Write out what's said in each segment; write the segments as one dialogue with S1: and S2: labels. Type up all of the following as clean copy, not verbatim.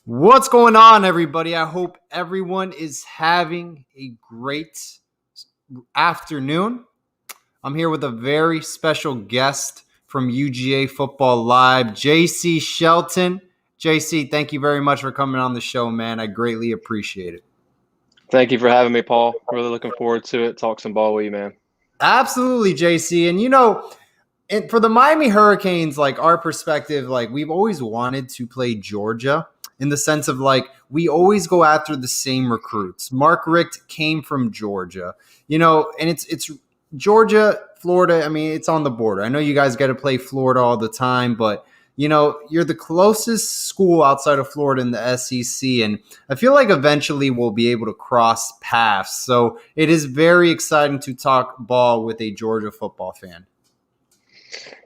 S1: What's going on, everybody? I hope everyone is having a great afternoon. I'm here with a very special guest from UGA Football Live, JC Shelton. JC, thank you very much for coming on the show, man. I greatly appreciate it.
S2: Thank you for having me, Paul. Really looking forward to it. Talk some ball with you, man.
S1: Absolutely, JC. And for the Miami Hurricanes, like our perspective, like we've always wanted to play Georgia in the sense of like we always go after the same recruits. Mark Richt came from Georgia, and it's Georgia, Florida. I mean, it's on the border. I know you guys get to play Florida all the time, but you're the closest school outside of Florida in the SEC, and I feel like eventually we'll be able to cross paths. So it is very exciting to talk ball with a Georgia football fan.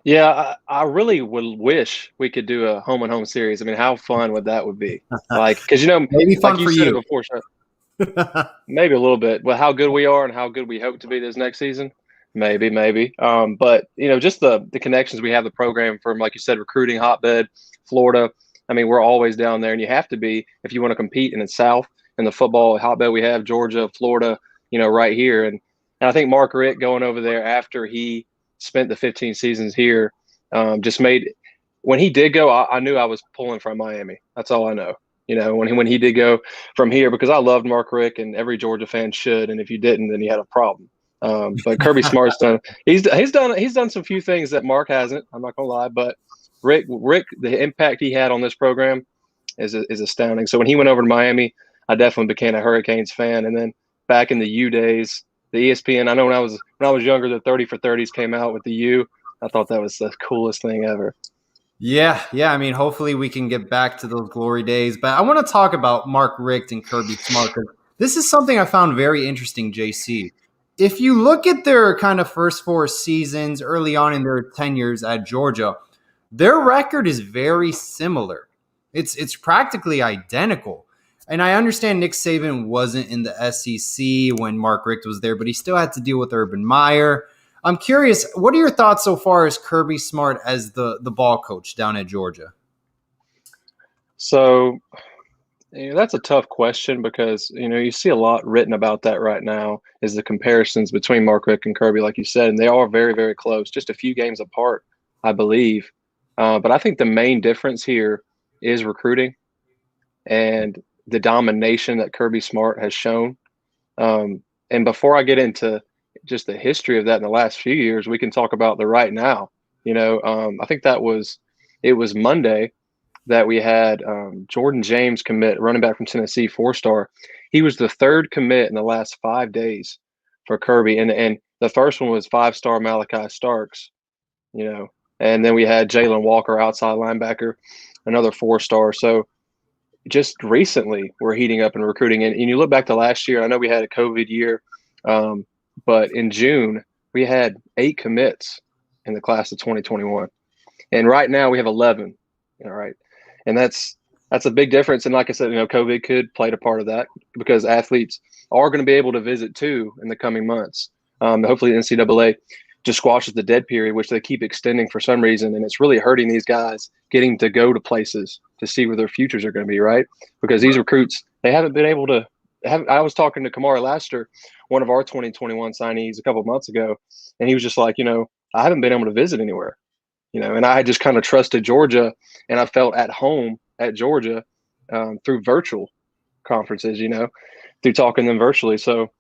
S2: Yeah, I really would wish we could do a home and home series. I mean, how fun would be? Like, because
S1: Maybe
S2: like
S1: fun
S2: you
S1: for
S2: said it
S1: you.
S2: before, maybe a little bit. Well, how good we are and how good we hope to be this next season, maybe. But just the connections we have, the program from, like you said, recruiting hotbed, Florida. I mean, we're always down there, and you have to be if you want to compete in the South and the football hotbed we have, Georgia, Florida, right here. And I think Mark Richt going over there after he spent the 15 seasons here just made when he did go, I knew I was pulling from Miami. That's all I know. When he did go from here, because I loved Mark Richt and every Georgia fan should, and if you didn't, then you had a problem. But Kirby Smart's done. He's done some few things that Mark hasn't. I'm not gonna lie, but Rick, the impact he had on this program is astounding. So when he went over to Miami, I definitely became a Hurricanes fan. And then back in the U days, the ESPN. I know when I was younger, the 30 for 30s came out with the U. I thought that was the coolest thing ever.
S1: Yeah. I mean, hopefully we can get back to those glory days. But I want to talk about Mark Richt and Kirby Smart because this is something I found very interesting, JC. If you look at their kind of first four seasons early on in their tenures at Georgia, their record is very similar. It's practically identical. And I understand Nick Saban wasn't in the SEC when Mark Richt was there, but he still had to deal with Urban Meyer. I'm curious, what are your thoughts so far as Kirby Smart as the ball coach down at Georgia?
S2: So that's a tough question because you see a lot written about that right now is the comparisons between Mark Richt and Kirby, like you said, and they are very, very close, just a few games apart, I believe. But I think the main difference here is recruiting and the domination that Kirby Smart has shown. And before I get into just the history of that in the last few years, we can talk about the right now. I think it was Monday that we had Jordan James commit, running back from Tennessee, 4-star. He was the third commit in the last 5 days for Kirby, and the first one was 5-star Malachi Starks. And then we had Jalen Walker, outside linebacker, another 4-star. So just recently we're heating up and recruiting. And you look back to last year, I know we had a COVID year, but in June we had 8 commits in the class of 2021. And right now we have 11. All right. And that's a big difference. And like I said, COVID could play a part of that because athletes are going to be able to visit too in the coming months. Hopefully the NCAA just squashes the dead period, which they keep extending for some reason. And it's really hurting these guys getting to go to places to see where their futures are going to be, right? Because these recruits, they haven't been able to I was talking to Kamari Laster, one of our 2021 signees a couple of months ago, and he was just like, I haven't been able to visit anywhere, and I had just kind of trusted Georgia, and I felt at home at Georgia through virtual conferences, through talking to them virtually. So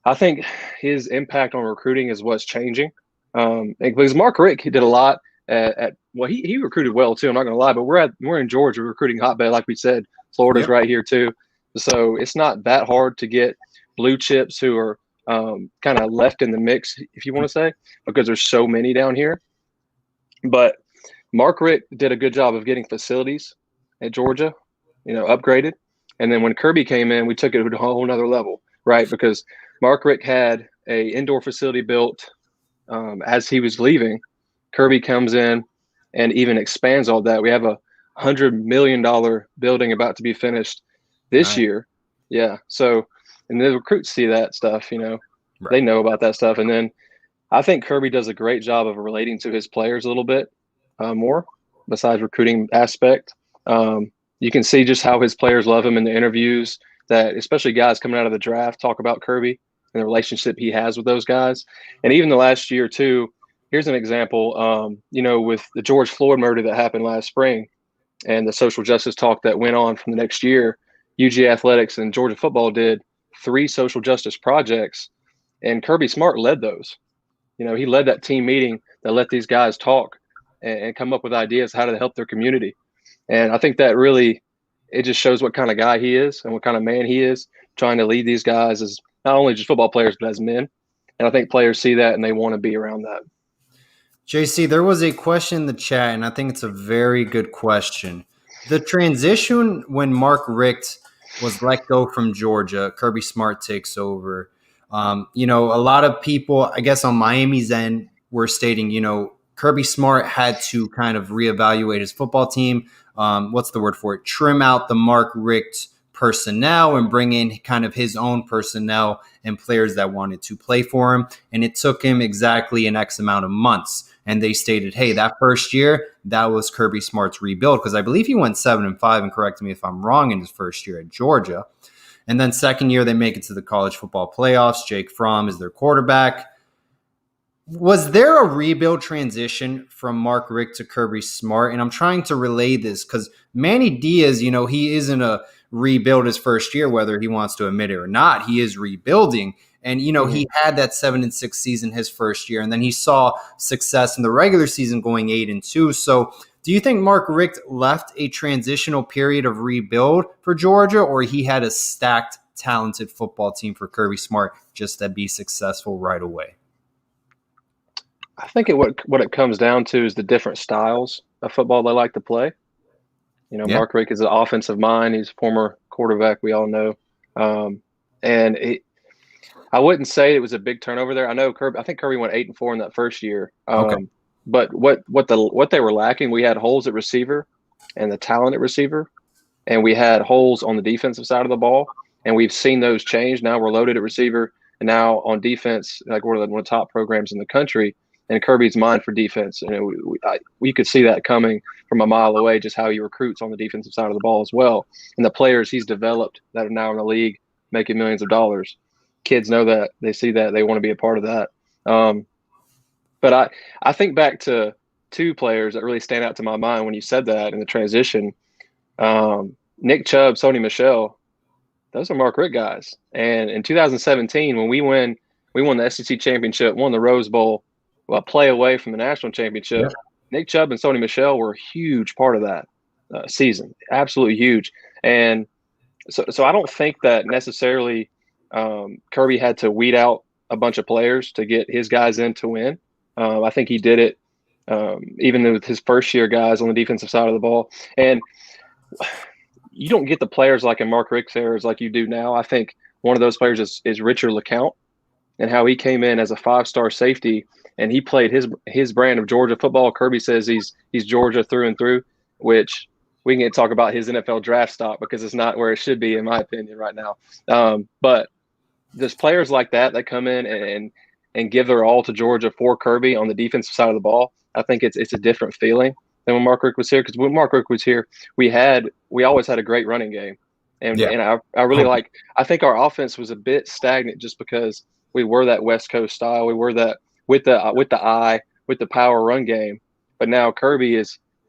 S2: I think his impact on recruiting is what's changing. Because Mark Richt, he did a lot well, he recruited well too. I'm not going to lie, but we're in Georgia recruiting hotbed, like we said. Florida's
S1: Yep.
S2: right here too, so it's not that hard to get blue chips who are kind of left in the mix, if you want to say, because there's so many down here. But Mark Richt did a good job of getting facilities at Georgia, upgraded. And then when Kirby came in, we took it to a whole nother level, right? Because Mark Richt had a indoor facility built as he was leaving. Kirby comes in and even expands all that. We have a $100 million building about to be finished this year. Yeah. So, and the recruits see that stuff, they know about that stuff. And then I think Kirby does a great job of relating to his players a little bit more besides recruiting aspect. You can see just how his players love him in the interviews, that especially guys coming out of the draft talk about Kirby and the relationship he has with those guys. And even the last year, too, here's an example, with the George Floyd murder that happened last spring and the social justice talk that went on from the next year, UGA Athletics and Georgia football did 3 social justice projects, and Kirby Smart led those. He led that team meeting that let these guys talk and come up with ideas how to help their community. And I think that really, it just shows what kind of guy he is and what kind of man he is, trying to lead these guys as not only just football players, but as men. And I think players see that and they want to be around that.
S1: JC, there was a question in the chat, and I think it's a very good question. The transition when Mark Richt was let go from Georgia, Kirby Smart takes over. A lot of people, I guess on Miami's end, were stating, Kirby Smart had to kind of reevaluate his football team. What's the word for it? Trim out the Mark Richt personnel and bring in kind of his own personnel and players that wanted to play for him. And it took him exactly an X amount of months. And they stated, hey, that first year, that was Kirby Smart's rebuild, because I believe he went 7-5, and correct me if I'm wrong, in his first year at Georgia. And then second year, they make it to the college football playoffs. Jake Fromm is their quarterback. Was there a rebuild transition from Mark Richt to Kirby Smart? And I'm trying to relay this because Manny Diaz, he isn't a rebuild his first year, whether he wants to admit it or not. He is rebuilding. And, he had that 7-6 season his first year, and then he saw success in the regular season going 8-2. So do you think Mark Richt left a transitional period of rebuild for Georgia, or he had a stacked, talented football team for Kirby Smart just to be successful right away?
S2: I think what it comes down to is the different styles of football they like to play. Mark Richt is an offensive mind. He's a former quarterback, we all know. I wouldn't say it was a big turnover there. I think Kirby went 8-4 in that first year.
S1: Okay.
S2: But what they were lacking, we had holes at receiver and the talent at receiver, and we had holes on the defensive side of the ball. And we've seen those change. Now we're loaded at receiver, and now on defense, like we're one of the top programs in the country. And Kirby's mind for defense, and we could see that coming from a mile away, just how he recruits on the defensive side of the ball as well, and the players he's developed that are now in the league making millions of dollars. Kids know that, they see that, they want to be a part of that. But I think back to 2 players that really stand out to my mind when you said that in the transition. Nick Chubb, Sony Michel, those are Mark Richt guys. And in 2017, when we won the SEC championship, won the Rose Bowl, a play away from the national championship, Nick Chubb and Sony Michel were a huge part of that season, absolutely huge. And so I don't think that necessarily Kirby had to weed out a bunch of players to get his guys in to win. I think he did it even with his first year guys on the defensive side of the ball. And you don't get the players like in Mark Richt's eras like you do now. I think one of those players is Richard LeCount, and how he came in as a 5-star safety, and he played his brand of Georgia football. Kirby says he's Georgia through and through, which we can talk about his NFL draft stock because it's not where it should be, in my opinion, right now. But there's players like that come in and give their all to Georgia for Kirby on the defensive side of the ball. I think it's a different feeling than when Mark Richt was here, because when Mark Richt was here, we always had a great running game. And I really I think our offense was a bit stagnant just because we were that West Coast style. We were that with the power run game. But now Kirby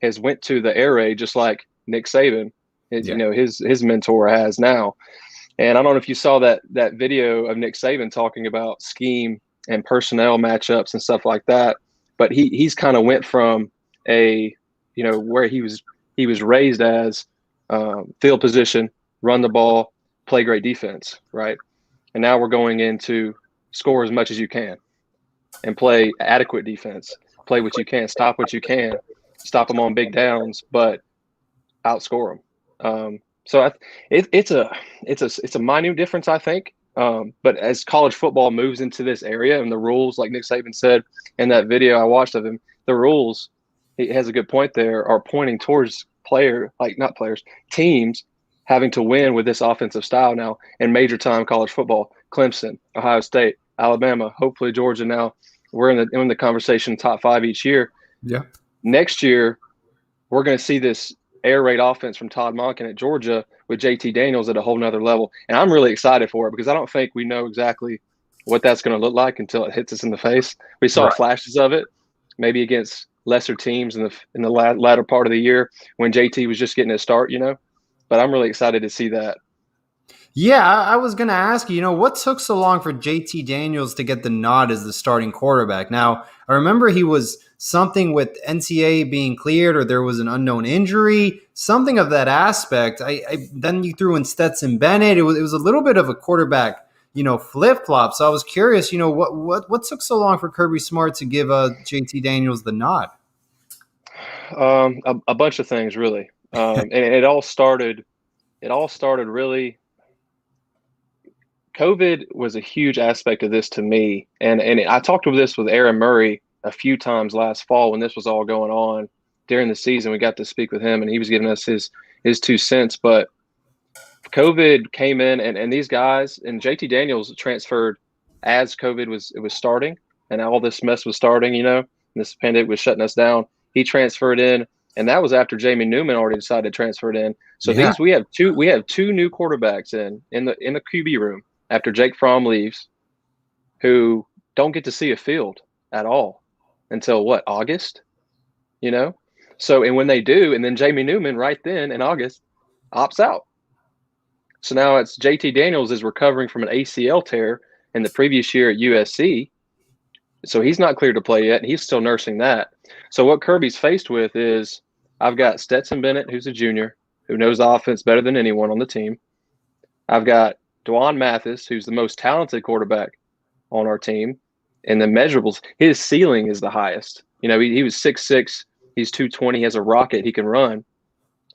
S2: has went to the air raid just like Nick Saban, his mentor has now. And I don't know if you saw that video of Nick Saban talking about scheme and personnel matchups and stuff like that. But he's kind of went from where he was raised as field position, run the ball, play great defense, right? And now we're going into score as much as you can and play adequate defense, play what you can, stop what you can, stop them on big downs, but outscore them. So it's a minute difference, I think. But as college football moves into this area and the rules, like Nick Saban said in that video I watched of him, the rules, he has a good point there, are pointing towards teams having to win with this offensive style now in major time college football. Clemson, Ohio State, Alabama, hopefully Georgia now. We're in the conversation top 5 each year.
S1: Yeah.
S2: Next year, we're going to see this air raid offense from Todd Monken at Georgia with JT Daniels at a whole nother level. And I'm really excited for it because I don't think we know exactly what that's going to look like until it hits us in the face. We saw
S1: Right.
S2: flashes of it, maybe against lesser teams in the latter part of the year when JT was just getting his start, But I'm really excited to see that.
S1: Yeah, I was going to ask you, what took so long for JT Daniels to get the nod as the starting quarterback? Now, I remember he was something with NCAA being cleared or there was an unknown injury, something of that aspect. Then you threw in Stetson Bennett. It was a little bit of a quarterback, flip-flop. So I was curious, what took so long for Kirby Smart to give JT Daniels the nod?
S2: A bunch of things, really. And it all started really. COVID was a huge aspect of this to me, and I talked with this with Aaron Murray a few times last fall when this was all going on during the season. We got to speak with him, and he was giving us his 2 cents. But COVID came in, and these guys and JT Daniels transferred as COVID was starting, and all this mess was starting. And this pandemic was shutting us down. He transferred in, and that was after Jamie Newman already decided to transfer it in. So
S1: Yeah.
S2: we have two new quarterbacks in the QB room after Jake Fromm leaves, who don't get to see a field at all until what, August? So, and when they do, and then Jamie Newman right then in August opts out. So now it's JT Daniels is recovering from an ACL tear in the previous year at USC. So he's not cleared to play yet, and he's still nursing that. So what Kirby's faced with is I've got Stetson Bennett, who's a junior, who knows the offense better than anyone on the team. I've got Dwan Mathis, who's the most talented quarterback on our team. And the measurables, his ceiling is the highest. He was 6'6", he's 220, he has a rocket, he can run.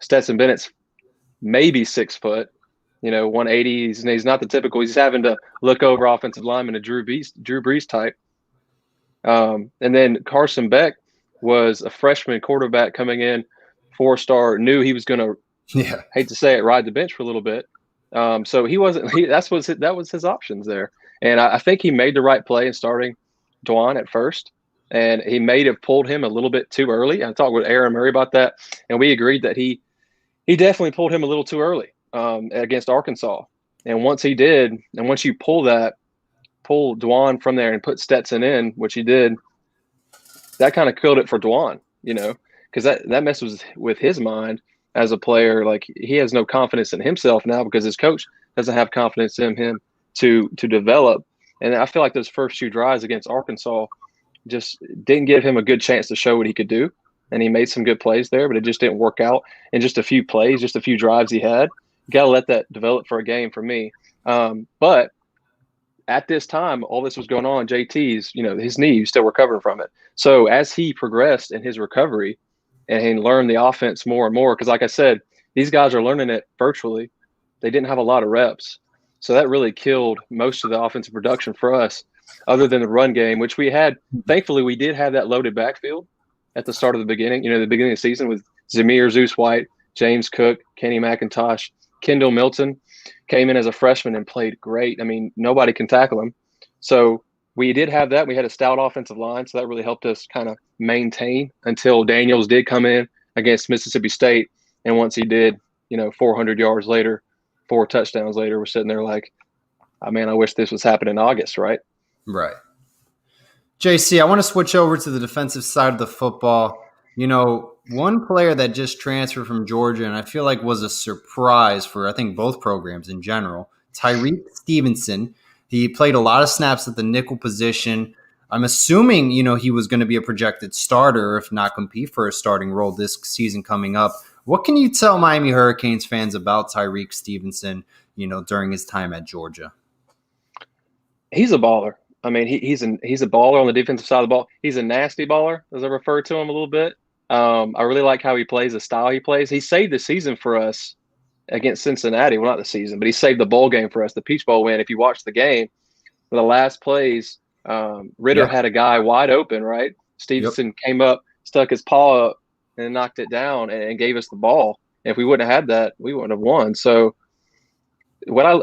S2: Stetson Bennett's maybe 6 foot, 180. He's not the typical. He's having to look over offensive lineman, a Drew Brees type. And then Carson Beck was a freshman quarterback coming in, 4-star, knew he was going to, hate to say it, ride the bench for a little bit. So he wasn't. That was his options there, and I think he made the right play in starting Dwan at first, and he may have pulled him a little bit too early. I talked with Aaron Murray about that, and we agreed that he definitely pulled him a little too early against Arkansas. And once he did, and once you pull Dwan from there and put Stetson in, which he did, that kind of killed it for Dwan, because that messes with his mind as a player. Like, he has no confidence in himself now because his coach doesn't have confidence in him to develop. And I feel like those first 2 drives against Arkansas just didn't give him a good chance to show what he could do. And he made some good plays there, but it just didn't work out in just a few plays, just a few drives he had. You got to let that develop for a game for me. But at this time, all this was going on, JT's, his knee, he's still recovering from it. So as he progressed in his recovery and he learned the offense more and more, because like I said, these guys are learning it virtually. They didn't have a lot of reps. So that really killed most of the offensive production for us, other than the run game, which we had. Thankfully, we did have that loaded backfield at the start of the beginning, the beginning of the season with Zamir Zeus White, James Cook, Kenny McIntosh, Kendall Milton came in as a freshman and played great. I mean, nobody can tackle him. So we did have that. We had a stout offensive line, so that really helped us kind of maintain until Daniels did come in against Mississippi State. And once he did, 400 yards later, 4 touchdowns later, we're sitting there like, I wish this was happening in August, right?
S1: Right. JC, I want to switch over to the defensive side of the football. One player that just transferred from Georgia, and I feel like was a surprise for, I think, both programs in general, Tyreek Stevenson. He played a lot of snaps at the nickel position. I'm assuming, he was going to be a projected starter, if not compete for a starting role this season coming up. What can you tell Miami Hurricanes fans about Tyreek Stevenson, during his time at Georgia?
S2: He's a baller. He's a baller on the defensive side of the ball. He's a nasty baller, as I refer to him a little bit. I really like how he plays, the style he plays. He saved the season for us against Cincinnati. Well, not the season, but he saved the bowl game for us, the Peach Bowl win. If you watch the game, the last plays, Ritter had a guy wide open, right? Stevenson came up, stuck his paw up, and knocked it down and gave us the ball. And if we wouldn't have had that, we wouldn't have won. So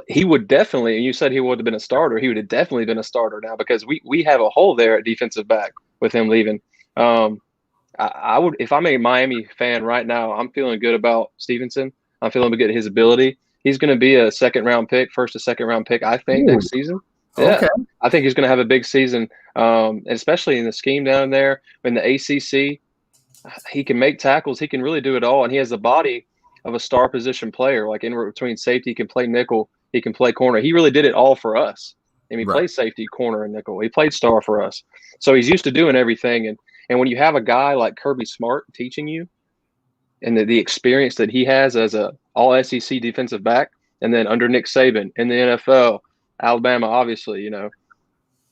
S2: he would definitely, and you said he would have been a starter, he would have definitely been a starter now because we have a hole there at defensive back with him leaving. I would, if I'm a Miami fan right now, I'm feeling good about Stevenson. I'm feeling good at his ability. He's going to be a second round pick, first to second round pick, I think,
S1: Ooh,
S2: next season. Yeah,
S1: okay.
S2: I think he's going to have a big season, especially in the scheme down there in the ACC. He can make tackles. He can really do it all, and he has the body of a star position player. Like in between safety, he can play nickel. He can play corner. He really did it all for us. And he
S1: Right.
S2: played safety, corner, and nickel. He played star for us. So he's used to doing everything. And when you have a guy like Kirby Smart teaching you, and the experience that he has as a all SEC defensive back, and then under Nick Saban in the NFL, Alabama, obviously,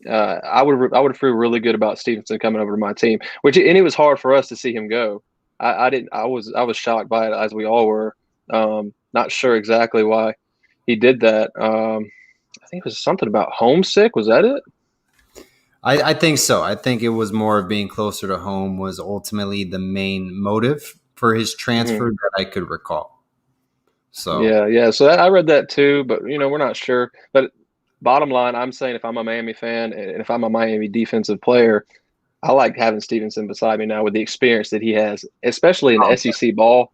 S2: I would feel really good about Stevenson coming over to my team. And it was hard for us to see him go. I didn't. I was shocked by it, as we all were. Not sure exactly why he did that. I think it was something about homesick. Was that it?
S1: I think so. I think it was more of being closer to home was ultimately the main motive for his transfer
S2: Mm-hmm.
S1: that I could recall. So
S2: Yeah, yeah. So I read that too, but we're not sure. But bottom line, I'm saying if I'm a Miami fan and if I'm a Miami defensive player, I like having Stevenson beside me now with the experience that he has, especially in the SEC ball.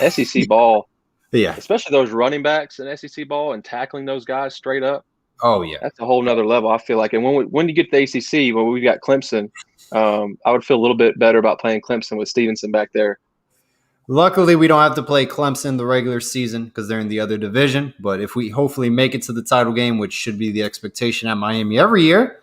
S2: SEC ball,
S1: yeah.
S2: especially those running backs in SEC ball and tackling those guys straight up.
S1: Oh yeah.
S2: That's a whole nother level, I feel like. And when you get to the ACC, when we got Clemson, I would feel a little bit better about playing Clemson with Stevenson back there.
S1: Luckily, we don't have to play Clemson the regular season because they're in the other division. But if we hopefully make it to the title game, which should be the expectation at Miami every year,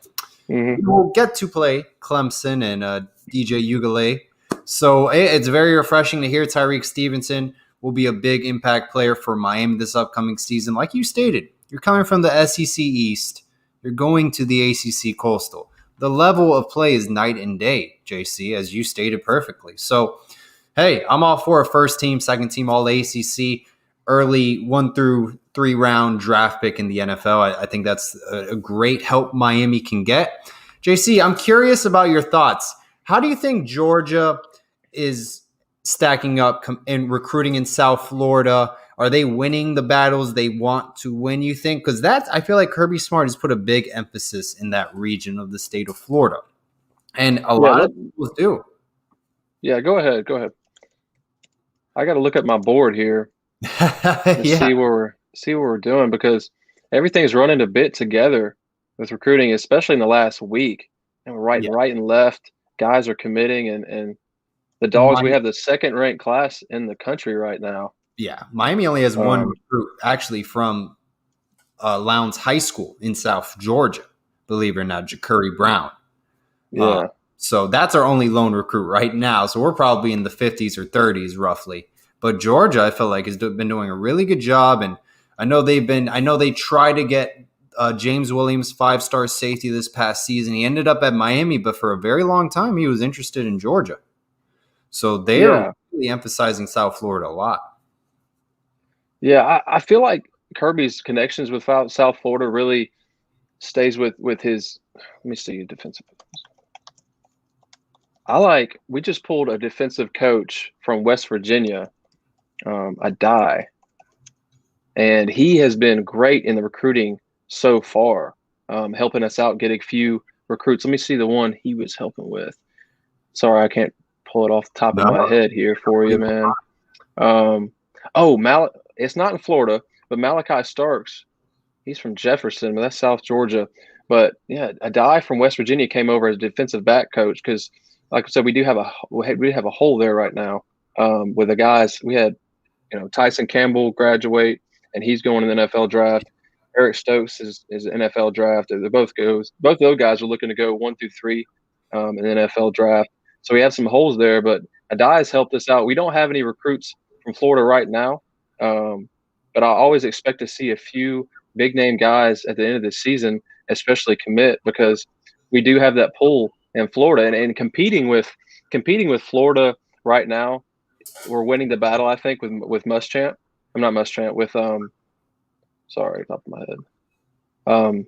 S2: Mm-hmm.
S1: we will get to play Clemson and DJ Ugale. So it's very refreshing to hear Tyreek Stevenson will be a big impact player for Miami this upcoming season. Like you stated, you're coming from the SEC East. You're going to the ACC Coastal. The level of play is night and day, JC, as you stated perfectly. So, hey, I'm all for a first team, second team, all ACC, early 1 through 3 round draft pick in the NFL. I think that's a great help Miami can get. JC, I'm curious about your thoughts. How do you think Georgia is stacking up in recruiting in South Florida? Are they winning the battles they want to win, you think? Because I feel like Kirby Smart has put a big emphasis in that region of the state of Florida. And a
S2: Yeah,
S1: lot of people do.
S2: yeah. Go ahead, go ahead. I got to look at my board here and
S1: Yeah.
S2: see what we're doing because everything's running a bit together with recruiting, especially in the last week. And we're
S1: Yeah.
S2: right and left. Guys are committing, and the Dogs. We
S1: My,
S2: have the second ranked class in the country right now.
S1: yeah. Miami only has one
S2: Um,
S1: recruit actually from Lowndes High School in South Georgia, believe it or not, Curry Brown. Uh,
S2: yeah,
S1: so that's our only lone recruit right now. So we're probably in the 50s or 30s roughly. But Georgia, I feel like, has been doing a really good job. And I know they tried to get James Williams 5-star safety this past season. He ended up at Miami, but for a very long time, he was interested in Georgia. So they are
S2: yeah,
S1: really emphasizing South Florida a lot.
S2: yeah. I feel like Kirby's connections with South Florida really stays with his. Let me see defensive. We just pulled a defensive coach from West Virginia, a die, and he has been great in the recruiting so far, helping us out, get a few recruits. Let me see the one he was helping with. Sorry, I can't pull it off the top of my
S1: No,
S2: head here for you, man. It's not in Florida, but Malachi Starks, he's from Jefferson, but that's South Georgia. But yeah, a guy from West Virginia came over as defensive back coach because, like I said, we have a hole there right now with the guys. We had Tyson Campbell graduate, and he's going to the NFL draft. Eric Stokes is NFL draft. They both goes. Both of those guys are looking to go 1 through 3 in the NFL draft. So we have some holes there, but Adai has helped us out. We don't have any recruits from Florida right now, but I always expect to see a few big name guys at the end of the season, especially commit because we do have that pull in Florida and competing with Florida right now. We're winning the battle, I think, with Muschamp. I'm not Muschamp with sorry, top of my head.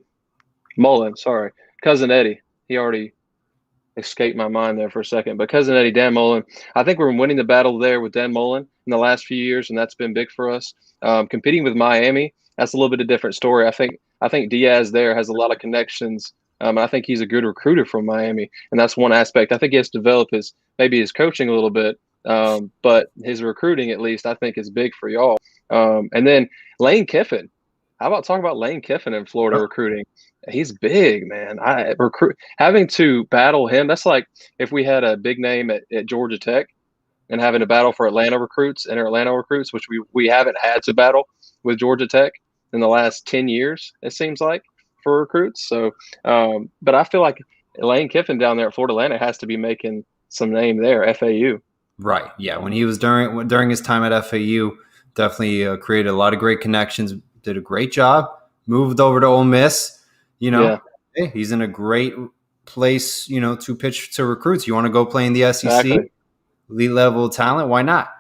S2: Mullen, sorry, cousin Eddie. He already escaped my mind there for a second, but cousin Eddie, Dan Mullen. I think we're winning the battle there with Dan Mullen in the last few years, and that's been big for us. Competing with Miami, that's a little bit of a different story. I think Diaz there has a lot of connections I think he's a good recruiter from Miami, and that's one aspect. I think he has to develop his coaching a little bit, but his recruiting at least I think is big for y'all. And then Lane Kiffin. How about talking about Lane Kiffin in Florida recruiting? He's big, man. I recruit having to battle him. That's like if we had a big name at Georgia Tech and having to battle for Atlanta recruits and Atlanta recruits, which we haven't had to battle with Georgia Tech in the last 10 years, it seems like, for recruits. So, but I feel like Lane Kiffin down there at Florida Atlantic has to be making some name there, FAU.
S1: Right. Yeah. When he was during his time at FAU, definitely created a lot of great connections. Did a great job. Moved over to Ole Miss. Hey, he's in a great place. To pitch to recruits. You want to go play in the SEC,
S2: Exactly.
S1: elite level talent? Why not?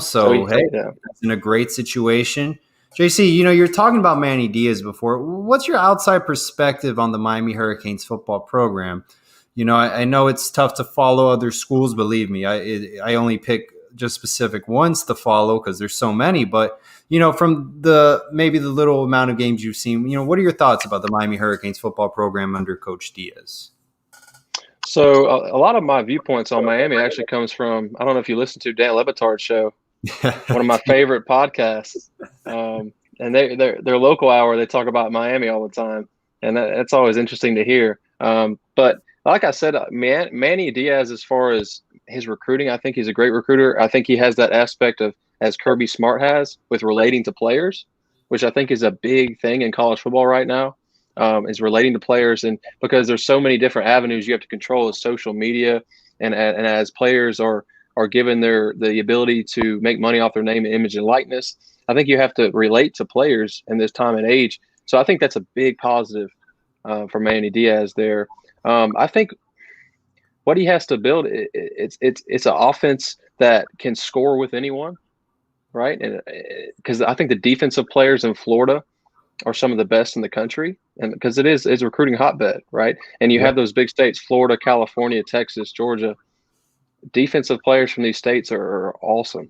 S1: So hey, that's in a great situation. JC, you're talking about Manny Diaz before. What's your outside perspective on the Miami Hurricanes football program? I know it's tough to follow other schools. Believe me, I only pick just specific ones to follow because there's so many. But from maybe the little amount of games you've seen, what are your thoughts about the Miami Hurricanes football program under Coach Diaz?
S2: So a lot of my viewpoints on Miami actually comes from, I don't know if you listen to Dan Le Batard's show, one of my favorite podcasts. And their local hour, they talk about Miami all the time, and that's always interesting to hear. But like I said, Manny Diaz, as far as his recruiting, I think he's a great recruiter. I think he has that aspect of, as Kirby Smart has, with relating to players, which I think is a big thing in college football right now, is relating to players. And because there's so many different avenues you have to control as social media, and as players are given the ability to make money off their name, image, and likeness, I think you have to relate to players in this time and age. So I think that's a big positive for Manny Diaz there. I think what he has to build, it's an offense that can score with anyone, right? And because I think the defensive players in Florida are some of the best in the country, and because it's a recruiting hotbed, right? And you have those big states, Florida, California, Texas, Georgia. Defensive players from these states are awesome,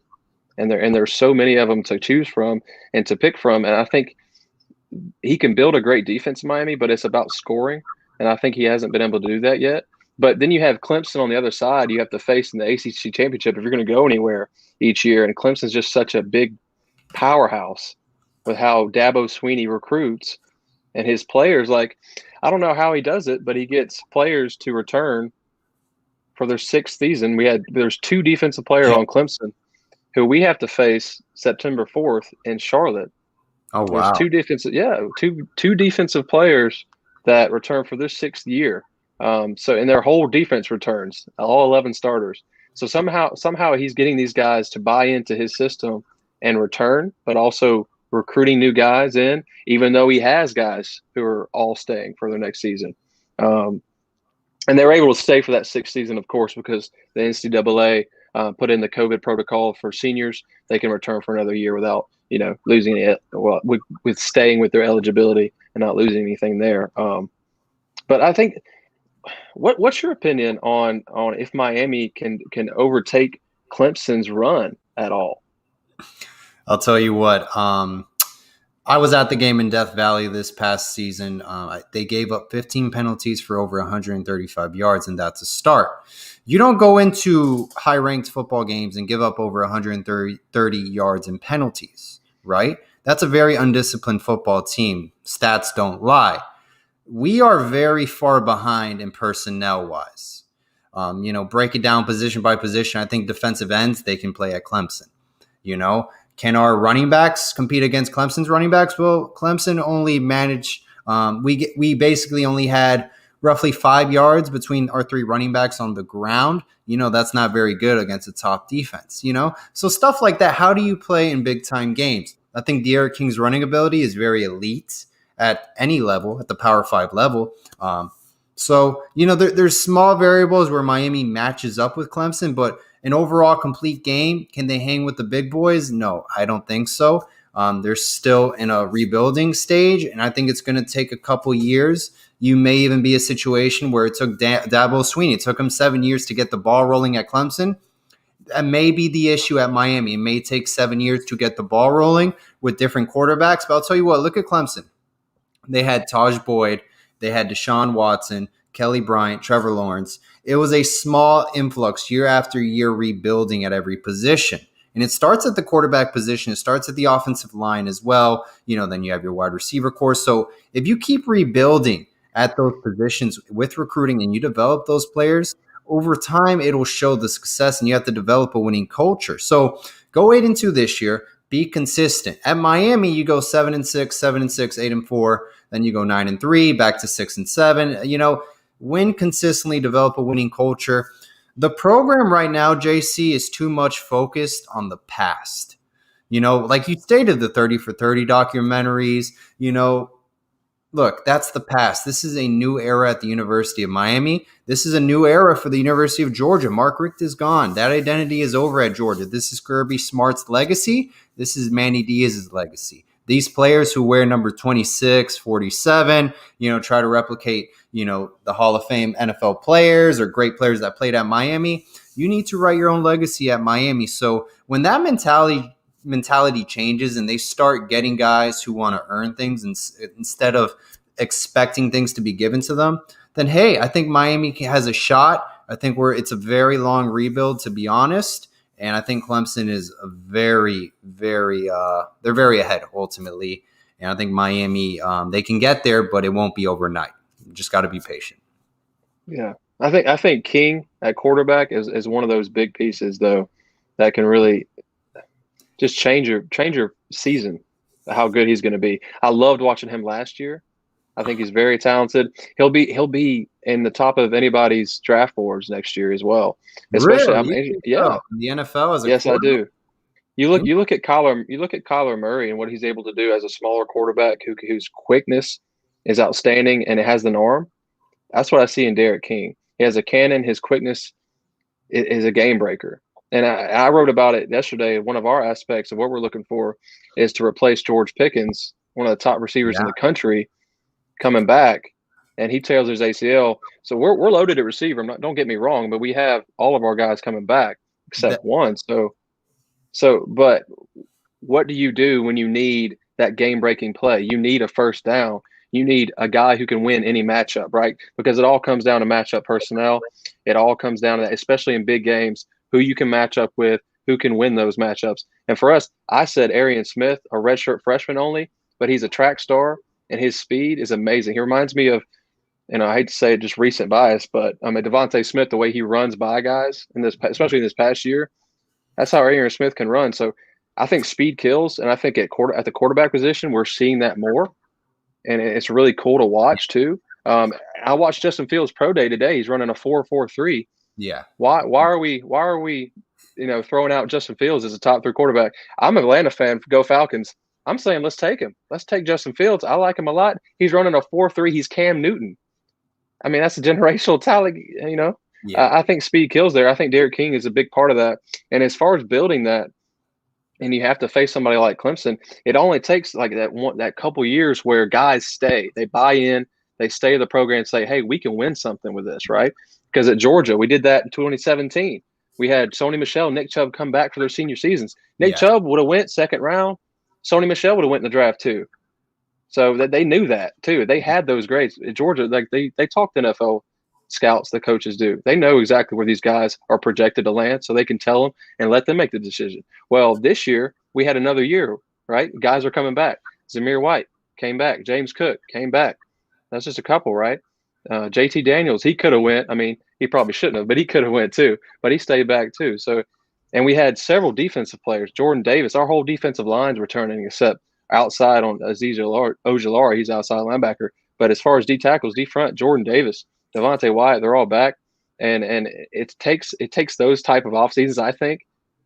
S2: and there's so many of them to choose from and to pick from. And I think he can build a great defense in Miami, but it's about scoring, and I think he hasn't been able to do that yet. But then you have Clemson on the other side. You have to face in the ACC championship if you're going to go anywhere each year. And Clemson's just such a big powerhouse with how Dabo Swinney recruits and his players. Like, I don't know how he does it, but he gets players to return for their sixth season. There's two defensive players on Clemson who we have to face September 4th in Charlotte.
S1: Oh, wow.
S2: There's two defensive players that return for their sixth year. And their whole defense returns, all 11 starters. So somehow he's getting these guys to buy into his system and return, but also recruiting new guys in, even though he has guys who are all staying for their next season. And they were able to stay for that sixth season, of course, because the NCAA put in the COVID protocol for seniors. They can return for another year without, losing it. Well, with staying with their eligibility and not losing anything there. But I think, what's your opinion on if Miami can overtake Clemson's run at all?
S1: I'll tell you what. I was at the game in Death Valley this past season. They gave up 15 penalties for over 135 yards, and that's a start. You don't go into high-ranked football games and give up over 130 yards in penalties, right? That's a very undisciplined football team. Stats don't lie. We are very far behind in personnel-wise. Break it down position by position. I think defensive ends, they can play at Clemson. Can our running backs compete against Clemson's running backs? Well, Clemson only managed we basically only had roughly 5 yards between our three running backs on the ground. That's not very good against a top defense, So stuff like that, how do you play in big-time games? I think De'Aaron King's running ability is very elite at any level, at the Power 5 level. There's small variables where Miami matches up with Clemson, but an overall complete game, can they hang with the big boys? No, I don't think so. They're still in a rebuilding stage, and I think it's going to take a couple years. You may even be a situation where it took Dabo Swinney. It took him 7 years to get the ball rolling at Clemson. That may be the issue at Miami. It may take 7 years to get the ball rolling with different quarterbacks. But I'll tell you what, look at Clemson. They had Taj Boyd They had Deshaun Watson, Kelly Bryant, Trevor Lawrence. It was a small influx year after year rebuilding at every position. And it starts at the quarterback position. It starts at the offensive line as well. Then you have your wide receiver core. So if you keep rebuilding at those positions with recruiting and you develop those players, over time, it'll show the success, and you have to develop a winning culture. So go 8-2 this year. Be consistent. At Miami, you go 7-6, 7-6, 8-4. Then you go 9-3, back to 6-7. Win consistently, develop a winning culture. The program right now, JC, is too much focused on the past. Like you stated, the 30 for 30 documentaries, look, that's the past. This is a new era at the University of Miami. This is a new era for the University of Georgia. Mark Richt is gone. That identity is over at Georgia. This is Kirby Smart's legacy. This is Manny Diaz's legacy. These players who wear number 26, 47, try to replicate, the Hall of Fame NFL players or great players that played at Miami. You need to write your own legacy at Miami. So when that mentality changes and they start getting guys who want to earn things instead of expecting things to be given to them, then hey, I think Miami has a shot. I think it's a very long rebuild, to be honest. And I think Clemson is a very, very they're very ahead ultimately. And I think Miami, they can get there, but it won't be overnight. You just got to be patient.
S2: Yeah. I think King at quarterback is one of those big pieces though that can really just change your season, how good he's going to be. I loved watching him last year. I think he's very talented. He'll be in the top of anybody's draft boards next year as well. Especially, yeah,
S1: in the NFL as a
S2: yes, I do. You look at Kyler Murray and what he's able to do as a smaller quarterback whose quickness is outstanding and it has an arm. That's what I see in Derek King. He has a cannon. His quickness is a game breaker. And I wrote about it yesterday. One of our aspects of what we're looking for is to replace George Pickens, one of the top receivers in the country, coming back, and he tears his ACL. So we're loaded at receiver. Don't get me wrong, but we have all of our guys coming back except one. But what do you do when you need that game-breaking play? You need a first down. You need a guy who can win any matchup, right? Because it all comes down to matchup personnel. It all comes down to that, especially in big games, who you can match up with, who can win those matchups. And for us, I said Arian Smith, a redshirt freshman only, but he's a track star, and his speed is amazing. He reminds me of, I hate to say it, just recent bias, but Devontae Smith, the way he runs by guys, especially in this past year, that's how Arian Smith can run. So I think speed kills, and I think at the quarterback position, we're seeing that more, and it's really cool to watch too. I watched Justin Fields' pro day today. He's running a 4.43.
S1: Yeah.
S2: Why are we throwing out Justin Fields as a top 3 quarterback? I'm an Atlanta fan. Go Falcons. I'm saying let's take him. Let's take Justin Fields. I like him a lot. He's running a 4.3. He's Cam Newton. I mean, that's a generational talent, Yeah. I think speed kills there. I think Derek King is a big part of that. And as far as building that, and you have to face somebody like Clemson, it only takes like that couple years where guys stay. They buy in. They stay in the program and say, hey, we can win something with this, right? Because at Georgia, we did that in 2017. We had Sony Michel, Nick Chubb come back for their senior seasons. Nick Chubb would have went second round. Sony Michel would have went in the draft too. So that they knew that too. They had those grades. At Georgia, like they talk to NFL scouts, the coaches do. They know exactly where these guys are projected to land, so they can tell them and let them make the decision. Well, this year we had another year, right? Guys are coming back. Zamir White came back. James Cook came back. That's just a couple, right? JT Daniels, he could have went. I mean, he probably shouldn't have, but he could have went too. But he stayed back too. So, and we had several defensive players. Jordan Davis, our whole defensive line's returning except outside on Azeez Ojulari. He's outside linebacker. But as far as D tackles, D front, Jordan Davis, Devontae Wyatt, they're all back. And it takes those type of off seasons, I think,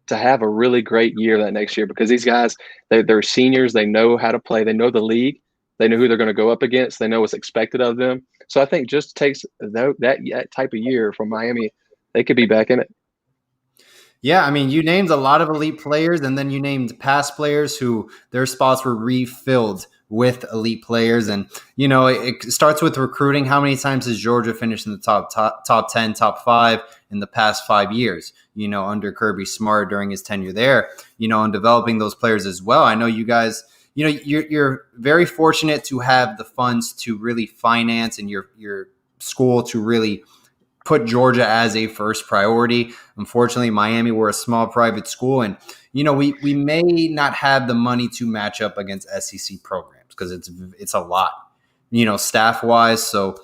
S2: to have a really great year that next year, because these guys, they're seniors. They know how to play. They know the league. They know who they're going to go up against. They know what's expected of them. So I think just takes that type of year from Miami. They could be back in it.
S1: Yeah, I mean, you named a lot of elite players, and then you named past players who their spots were refilled with elite players. And, it starts with recruiting. How many times has Georgia finished in the top 10, top 5 in the past 5 years, under Kirby Smart during his tenure there, and developing those players as well. I know you guys, you're very fortunate to have the funds to really finance and your school to really put Georgia as a first priority. Unfortunately, Miami, we're a small private school, and we may not have the money to match up against SEC programs because it's a lot, staff wise. So,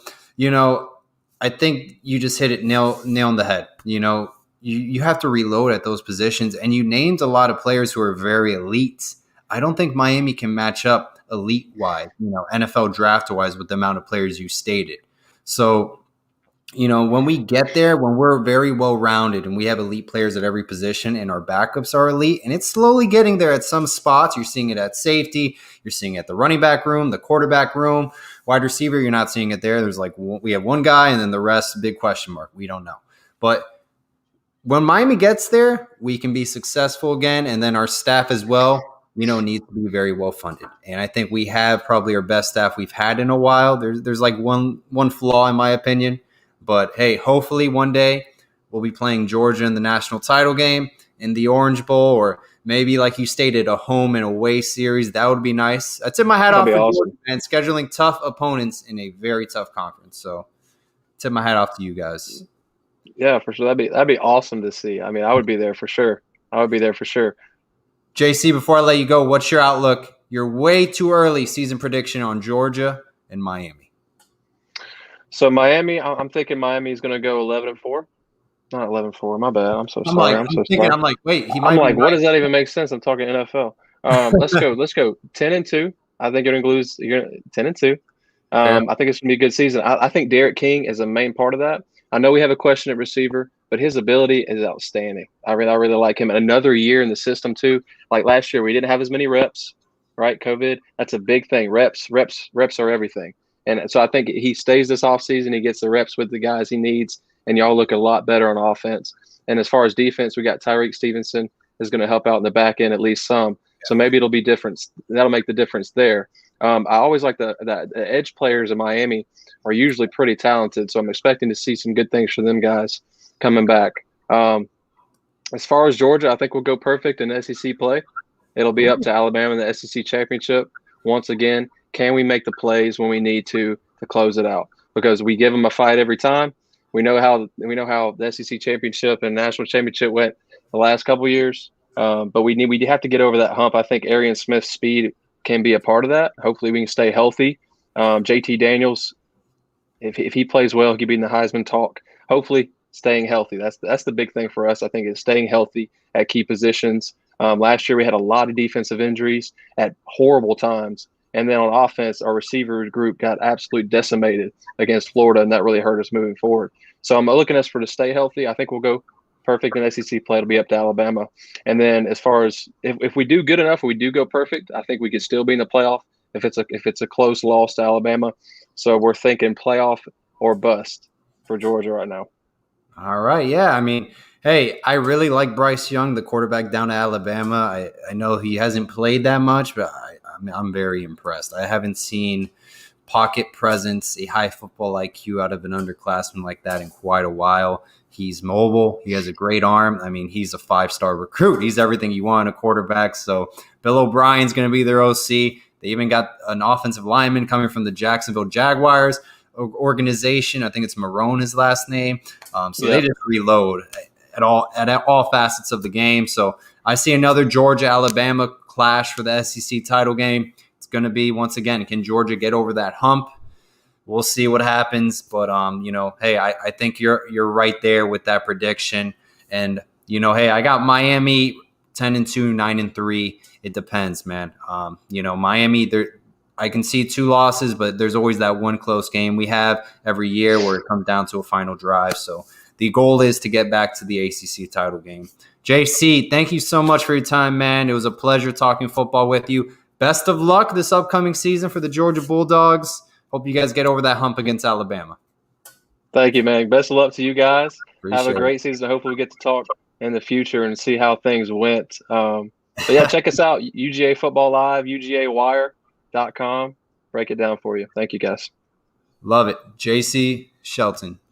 S1: I think you just hit it nail on the head. You have to reload at those positions, and you named a lot of players who are very elite. I don't think Miami can match up elite wise, NFL draft wise with the amount of players you stated. So, when we get there, when we're very well rounded and we have elite players at every position and our backups are elite, and it's slowly getting there at some spots. You're seeing it at safety, you're seeing it at the running back room, the quarterback room, wide receiver. You're not seeing it there. There's we have one guy, and then the rest, big question mark. We don't know. But when Miami gets there, we can be successful again, and then our staff as well, needs to be very well funded. And I think we have probably our best staff we've had in a while. There's like one flaw in my opinion. But hey, hopefully one day we'll be playing Georgia in the national title game in the Orange Bowl, or maybe, like you stated, a home and away series. That would be nice. I tip my hat off for Georgia and scheduling tough opponents in a very tough conference. So tip my hat off to you guys.
S2: Yeah, for sure. That'd be awesome to see. I mean, I would be there for sure.
S1: JC, before I let you go, what's your outlook? You're way too early season prediction on Georgia and Miami.
S2: So Miami, I'm thinking Miami is going to go 11-4. Not 11-4. My bad. I'm so sorry.
S1: I'm like, wait.
S2: I'm like, what does that even make sense? I'm talking NFL. Let's go 10-2. I think you're going to lose. You're 10-2. I think it's going to be a good season. I think Derek King is a main part of that. I know we have a question at receiver, but his ability is outstanding. I really like him. And another year in the system too. Like last year, we didn't have as many reps, right? COVID. That's a big thing. Reps are everything. And so I think he stays this offseason. He gets the reps with the guys he needs, and y'all look a lot better on offense. And as far as defense, we got Tyreek Stevenson is going to help out in the back end at least some. Yeah. So maybe it'll be different. That'll make the difference there. I always like the edge players in Miami are usually pretty talented, so I'm expecting to see some good things for them guys coming back. As far as Georgia, I think we'll go perfect in SEC play. It'll be up to Alabama in the SEC championship once again. Can we make the plays when we need to close it out? Because we give them a fight every time. We know how the SEC championship and national championship went the last couple of years. But we have to get over that hump. I think Arian Smith's speed can be a part of that. Hopefully we can stay healthy. JT Daniels, if he plays well, he could be in the Heisman talk. Hopefully staying healthy. That's the big thing for us. I think is staying healthy at key positions. Last year we had a lot of defensive injuries at horrible times. And then on offense, our receiver group got absolutely decimated against Florida, and that really hurt us moving forward. So I'm looking at us to stay healthy. I think we'll go perfect in SEC play. It'll be up to Alabama. And then as far as if we do good enough, if we do go perfect, I think we could still be in the playoff if it's a close loss to Alabama. So we're thinking playoff or bust for Georgia right now.
S1: All right. Yeah. I mean, hey, I really like Bryce Young, the quarterback down at Alabama. I know he hasn't played that much, but I'm very impressed. I haven't seen pocket presence, a high football IQ out of an underclassman like that in quite a while. He's mobile. He has a great arm. I mean, he's a 5-star recruit. He's everything you want in a quarterback. So Bill O'Brien's going to be their OC. They even got an offensive lineman coming from the Jacksonville Jaguars organization. I think it's Marone, his last name. They just reload at all facets of the game. So I see another Georgia-Alabama clash for the SEC title game. It's going to be, once again, can Georgia get over that hump? We'll see what happens. But, hey, I think you're right there with that prediction. And, hey, I got Miami 10-2, 9-3. It depends, man. Miami, I can see 2 losses, but there's always that one close game we have every year where it comes down to a final drive. So the goal is to get back to the ACC title game. JC, thank you so much for your time, man. It was a pleasure talking football with you. Best of luck this upcoming season for the Georgia Bulldogs. Hope you guys get over that hump against Alabama.
S2: Thank you, man. Best of luck to you guys. Have a great season. Hopefully we get to talk in the future and see how things went. But yeah, check us out, UGA Football Live, UGAwire.com. Break it down for you. Thank you, guys.
S1: Love it. JC Shelton.